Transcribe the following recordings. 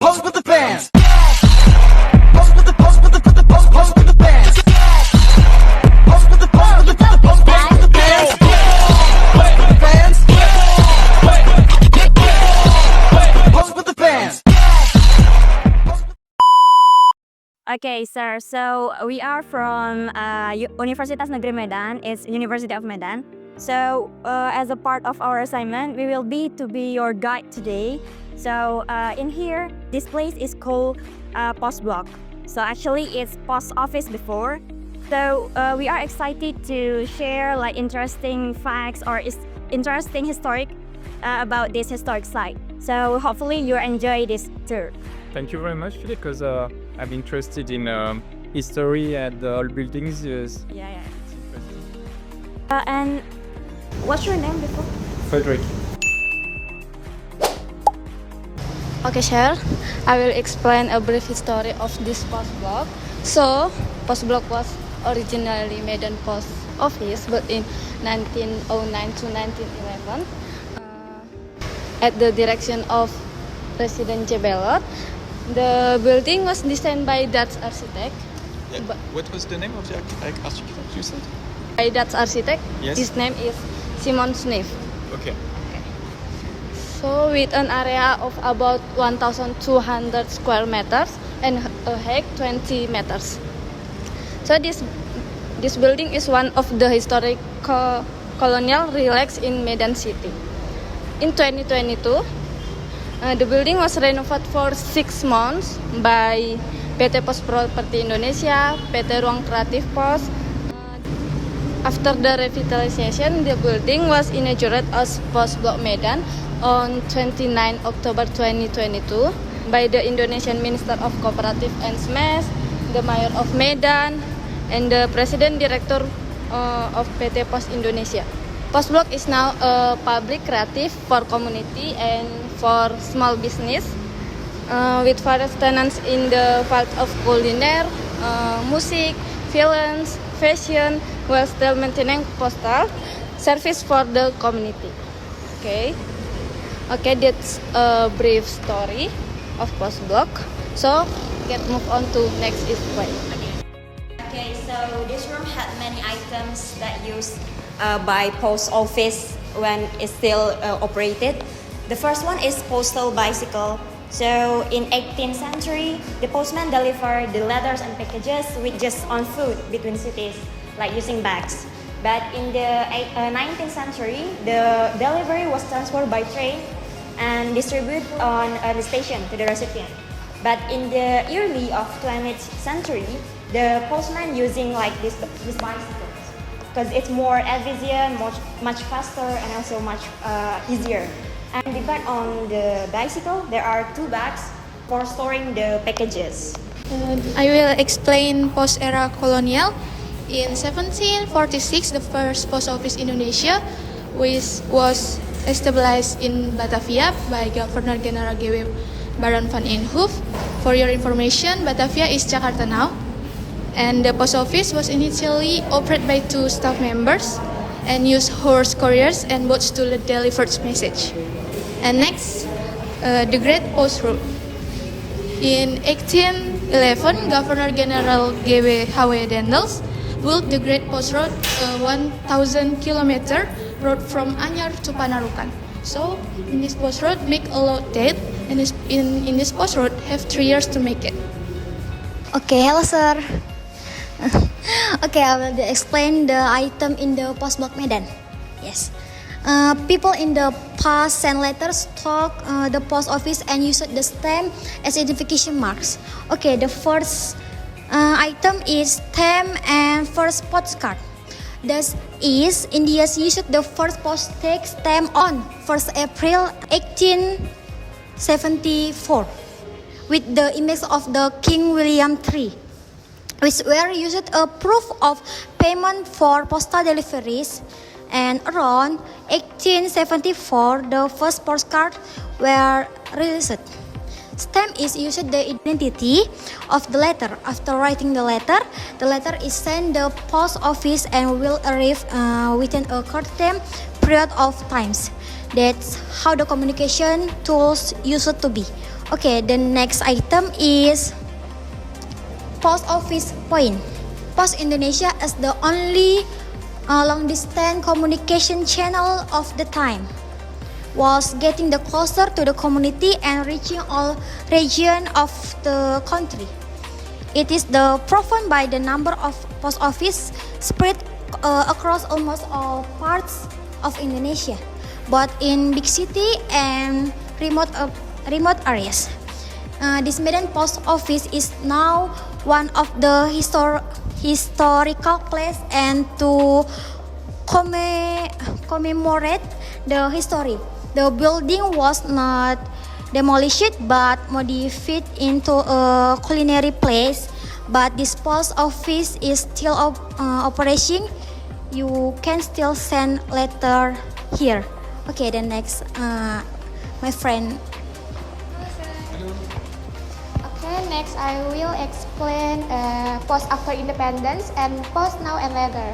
Pose with the fans. Pose with the pose with the pose with the fans. Pose with the pose with the pose with the fans. Fans. Pose with the fans. Okay, sir. So we are from Universitas Negeri Medan. It's University of Medan. So as a part of our assignment, we will be your guide today. So in here, this place is called Bloc. So actually, it's post office before. So we are excited to share like interesting facts or interesting historic about this historic site. So hopefully you enjoy this tour. Thank you very much, Philip, because I'm interested in history and old buildings. Yes. Yeah. And what's your name before? Frederick. Okay, sir. I will explain a brief history of this post block. So, post block was originally Medan Post Office, but in 1909 to 1911, at the direction of President Jebelot, the building was designed by Dutch architect. Yeah. What was the name of the architect you said? By Dutch architect. Yes. His name is Simon Sneef. Okay. So with an area of about 1,200 square meters and a height 20 meters. So this building is one of the historic colonial relics in Medan City. In 2022, the building was renovated for 6 months by PT Pos Properti Indonesia, PT Ruang Kreatif Pos. After the revitalization, the building was inaugurated as Post Bloc Medan on 29 October 2022 by the Indonesian Minister of Cooperative and SMEs, the Mayor of Medan, and the President Director of PT Pos Indonesia. Post Bloc is now a public creative for community and for small business with various tenants in the field of culinary, music, films, fashion, while still maintaining postal service for the community. Okay, that's a brief story of Post Bloc. So, let's move on to next explain. Okay, so this room had many items that used by post office when it's still operated. The first one is postal bicycle. So in 18th century, the postman delivered the letters and packages with just on foot between cities, like using bags. But in the 19th century, the delivery was transferred by train and distributed on the station to the recipient. But in the early of 20th century, the postman using like this bicycles because it's more efficient, much faster, and also much easier. And depend on the bicycle, there are 2 bags for storing the packages. I will explain post-era Colonial. In 1746, the first post office in Indonesia, which was established in Batavia by Governor General G.W. Baron van Inhofe. For your information, Batavia is Jakarta now. And the post office was initially operated by 2 staff members and used horse couriers and boats to deliver message. And next, the Great Post Road. In 1811, Governor General G.W. Dendels built the Great Post Road, a 1,000-kilometer road from Anyar to Panarukan. So, in this post road, make a lot date, and in this post road, have 3 years to make it. Okay, hello sir. Okay, I will explain the item in the Post Bloc Medan. Yes. People in the past send letters to the post office and used the stamp as identification marks. Okay, the first item is stamp and first postcard. Thus is India's used the first postage stamp on 1st April 1874 with the image of the King William III, which were used a proof of payment for postal deliveries. And around 1874, the first postcards were released. Stamp is used the identity of the letter. After writing the letter is sent the post office and will arrive within a certain period of times. That's how the communication tools used to be. Okay, the next item is post office point. Post Indonesia is the only long-distance communication channel of the time, was getting the closer to the community and reaching all regions of the country. It is the proven by the number of post office spread across almost all parts of Indonesia, both in big city and remote areas. This Medan post office is now one of the historical place, and to commemorate the history, the building was not demolished but modified into a culinary place. But this post office is still operating. You can still send letter here. Okay, the next, my friend. Okay, next I will explain post after independence and post now and later.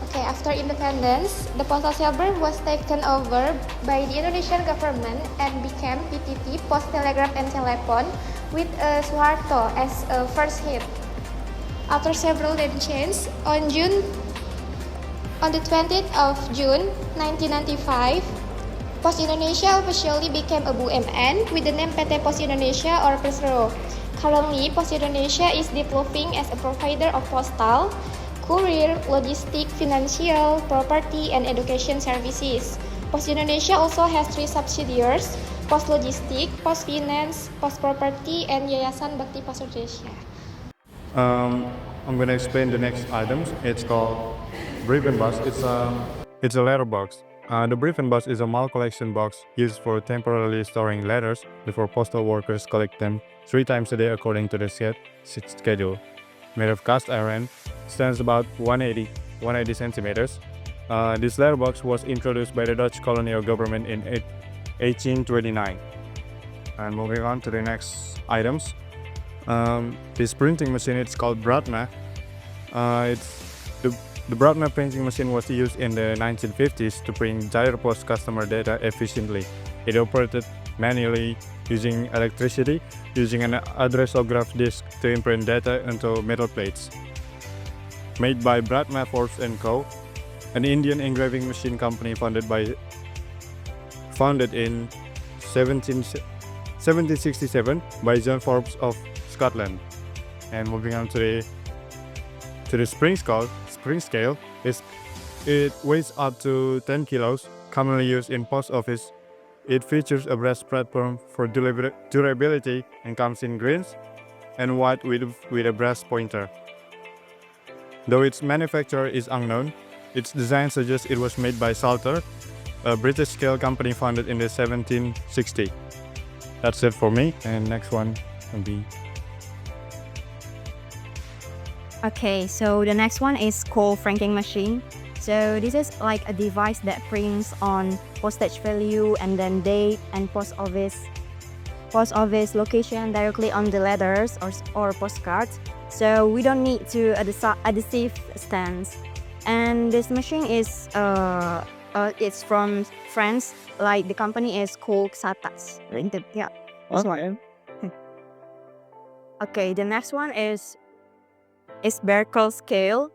Okay, after independence, the postal server was taken over by the Indonesian government and became PTT, Post Telegraph and Telephone, with Suharto as a first head. After several name changes, on the 20th of June 1995, Post Indonesia officially became a BUMN with the name PT Pos Indonesia or Persero. Currently, Post Indonesia is developing as a provider of postal, courier, logistic, financial, property, and education services. Post Indonesia also has 3 subsidiaries: Post Logistik, Post Finance, Post Property, and Yayasan Bakti Pos Indonesia. I'm going to explain the next items. It's called brief and box. It's a letter box. The brief and box is a mail collection box used for temporarily storing letters before postal workers collect them 3 times a day according to the set schedule. Made of cast iron, stands about 180 centimeters. This letterbox was introduced by the Dutch colonial government in 1829. And moving on to the next items. This printing machine, it's called Bratma. The Bratma printing machine was used in the 1950s to print Post customer data efficiently. It operated manually using electricity, using an addressograph disk to imprint data onto metal plates. Made by Bratma Forbes & Co., an Indian engraving machine company founded in 1767 by John Forbes of Scotland. And moving on to the spring scale, it weighs up to 10 kilos, commonly used in post office. It features a brass platform for durability and comes in greens and white with a brass pointer. Though its manufacturer is unknown, its design suggests it was made by Salter, a British scale company founded in the 1760s. That's it for me, and next one will be... Okay, so the next one is called franking machine. So this is like a device that prints on postage value and then date and post office location directly on the letters or postcards. So we don't need to adhesive stamps. And this machine is it's from France. Like the company is called Satas. Yeah. Okay, the next one is Berkel scale.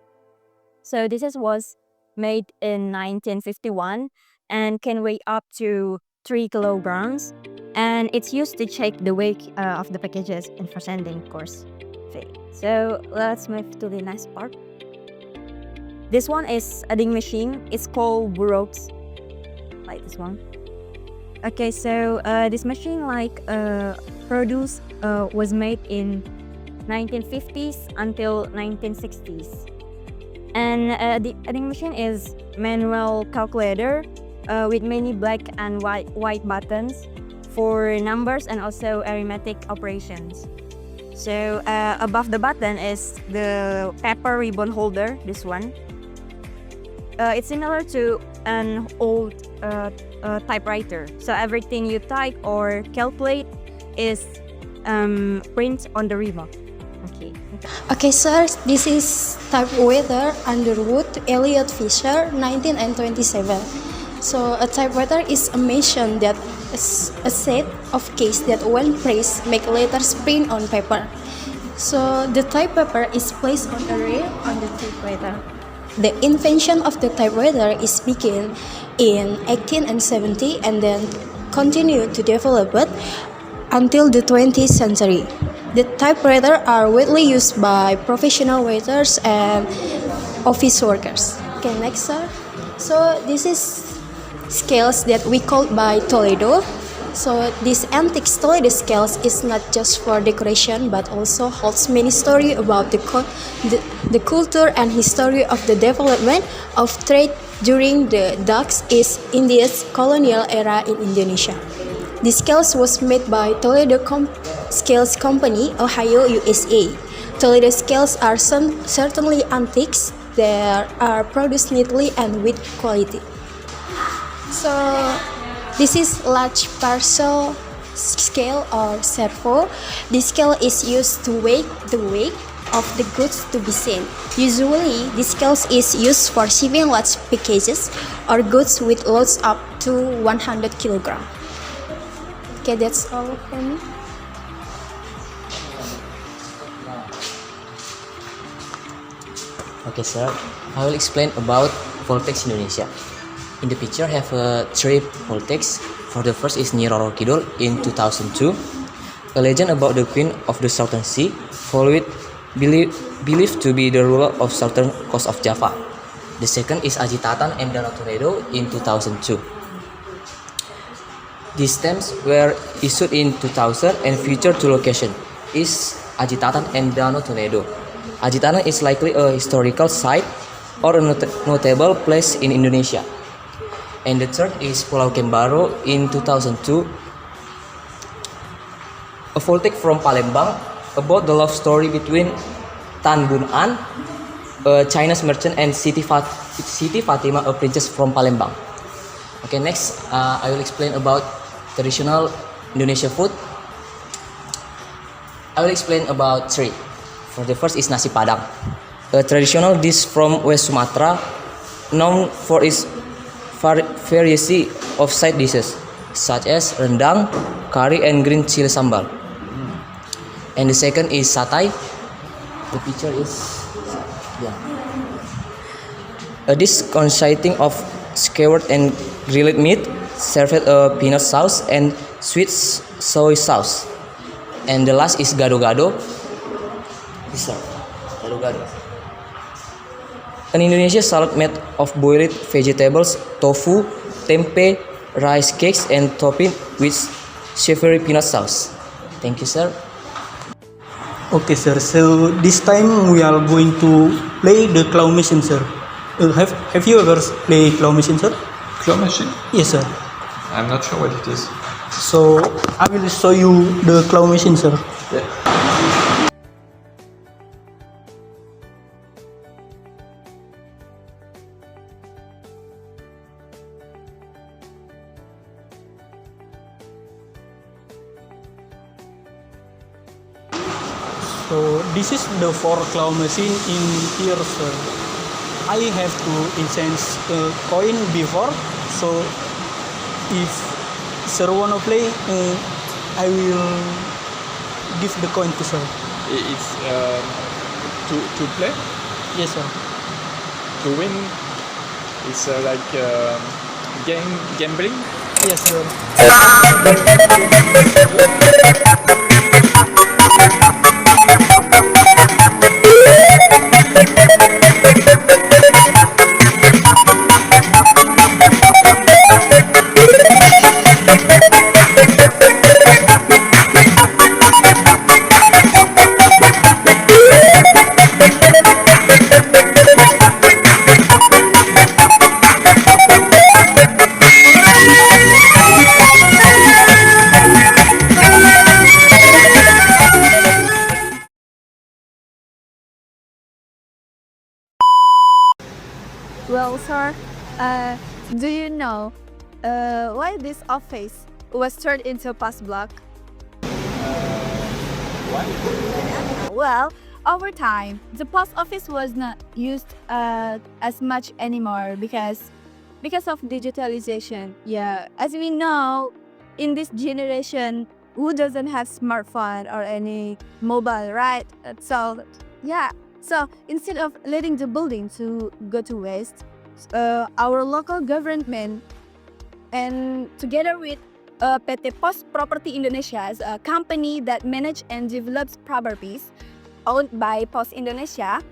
So this was made in 1951 and can weigh up to 3 kilograms, and it's used to check the weight of the packages and for sending, of course. So let's move to the next part. This one is adding machine. It's called Bloc, like this one. Okay, so this machine was made in 1950s until 1960s. And the adding machine is manual calculator with many black and white buttons for numbers and also arithmetic operations. So above the button is the paper ribbon holder, this one. It's similar to an old typewriter. So everything you type or calculate is print on the ribbon. Okay. Okay, sir, this is typewriter Underwood Elliot Fisher 1927. So a typewriter is a machine that is a set of keys that when pressed make letters print on paper. So the typewriter is placed on a rail on the typewriter. The invention of the typewriter is began in 1870 and then continued to develop it until the 20th century. The typewriter are widely used by professional waiters and office workers. Okay, next, sir. So this is scales that we call by Toledo. So this antique Toledo scales is not just for decoration but also holds many stories about the culture and history of the development of trade during the Dutch East Indies colonial era in Indonesia. The scales was made by Toledo Scales Company, Ohio, USA. Toledo scales are certainly antiques that are produced neatly and with quality. So this is large parcel scale or servo. This scale is used to weigh the weight of the goods to be sent. Usually, this scale is used for shipping large packages or goods with loads up to 100 kg. Okay, that's all for me. Okay, sir. I will explain about Voltex Indonesia. In the picture, have three Voltex. For the first is Nyi Roro Kidul in 2002. A legend about the Queen of the Southern Sea, followed believed to be the ruler of southern coast of Java. The second is Agitatan and Danau Tornado in 2002. These stamps were issued in 2000 and featured two locations, is Agitatan and Danau Tornado. Agitatan is likely a historical site or a notable place in Indonesia. And the third is Pulau Kembaro in 2002. A Voltaic from Palembang about the love story between Tan Bun An, a Chinese merchant, and Siti Fatima, a princess from Palembang. Okay, next I will explain about traditional Indonesia food. I will explain about three. For the first is nasi padang, a traditional dish from West Sumatra, known for its variety of side dishes such as rendang, curry, and green chili sambal. And the second is satay. The picture is a dish consisting of skewered and grilled meat, served a peanut sauce and sweet soy sauce. And the last is gado-gado. Gado-gado. An Indonesian salad made of boiled vegetables, tofu, tempeh, rice cakes, and topping with savory peanut sauce. Thank you, sir. Okay, sir. So this time we are going to play the claw machine, sir. Have you ever played claw machine, sir? Claw machine? Yes, sir. I'm not sure what it is. So I will show you the claw machine, sir. Yeah. So this is the 4 claw machine in here, sir. I have to exchange a coin before, so if sir wanna play, I will give the coin to sir. It's to play, Yes, sir. to win. It's like gambling. Yes, sir. Well, sir, do you know why this office was turned into a post block? Well, over time, the post office was not used as much anymore because of digitalization. Yeah, as we know, in this generation, who doesn't have smartphone or any mobile, right? So yeah, so instead of letting the building to go to waste, our local government and together with PT Pos Property Indonesia is a company that manages and develops properties owned by Pos Indonesia,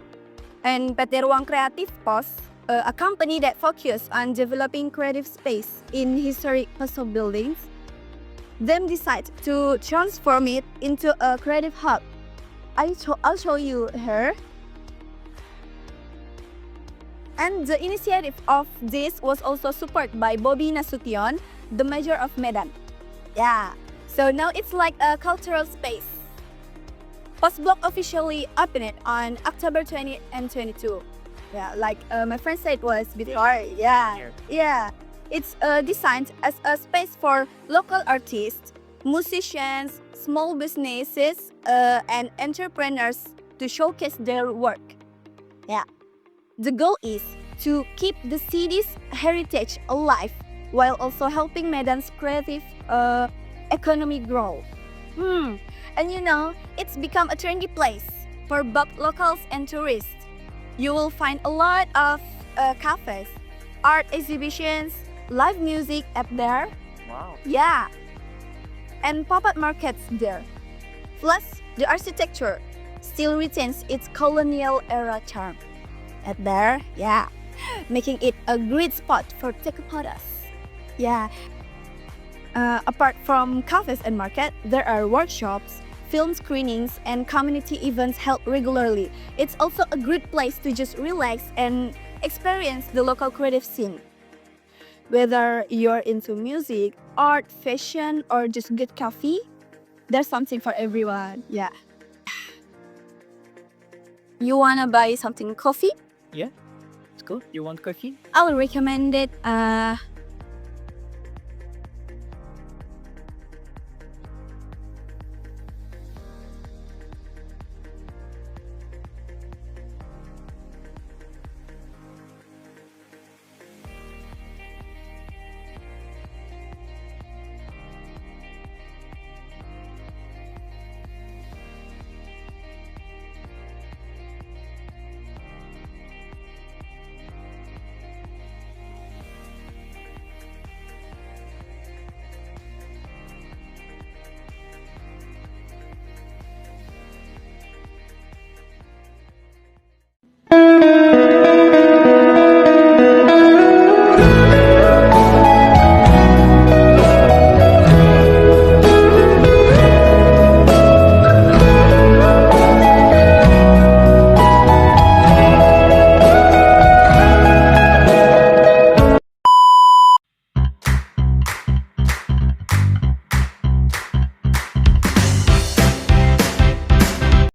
and PT Ruang Kreatif Pos, a company that focuses on developing creative space in historic postal buildings, them decide to transform it into a creative hub. I'll show you here. And the initiative of this was also supported by Bobi Nasution, the mayor of Medan. Yeah, so now it's like a cultural space. Post Block officially opened on October 20 and 22. Yeah, like my friend said was before. Yeah. It's designed as a space for local artists, musicians, small businesses, and entrepreneurs to showcase their work. Yeah. The goal is to keep the city's heritage alive while also helping Medan's creative economy grow. And you know, it's become a trendy place for both locals and tourists. You will find a lot of cafes, art exhibitions, live music up there. Wow. Yeah. And pop-up markets there. Plus, the architecture still retains its colonial era charm. At there, yeah, making it a great spot for takeaways. Yeah. Apart from cafes and market, there are workshops, film screenings, and community events held regularly. It's also a great place to just relax and experience the local creative scene. Whether you're into music, art, fashion, or just good coffee, there's something for everyone. Yeah. You wanna buy something coffee? Yeah, it's good. You want coffee? I'll recommend it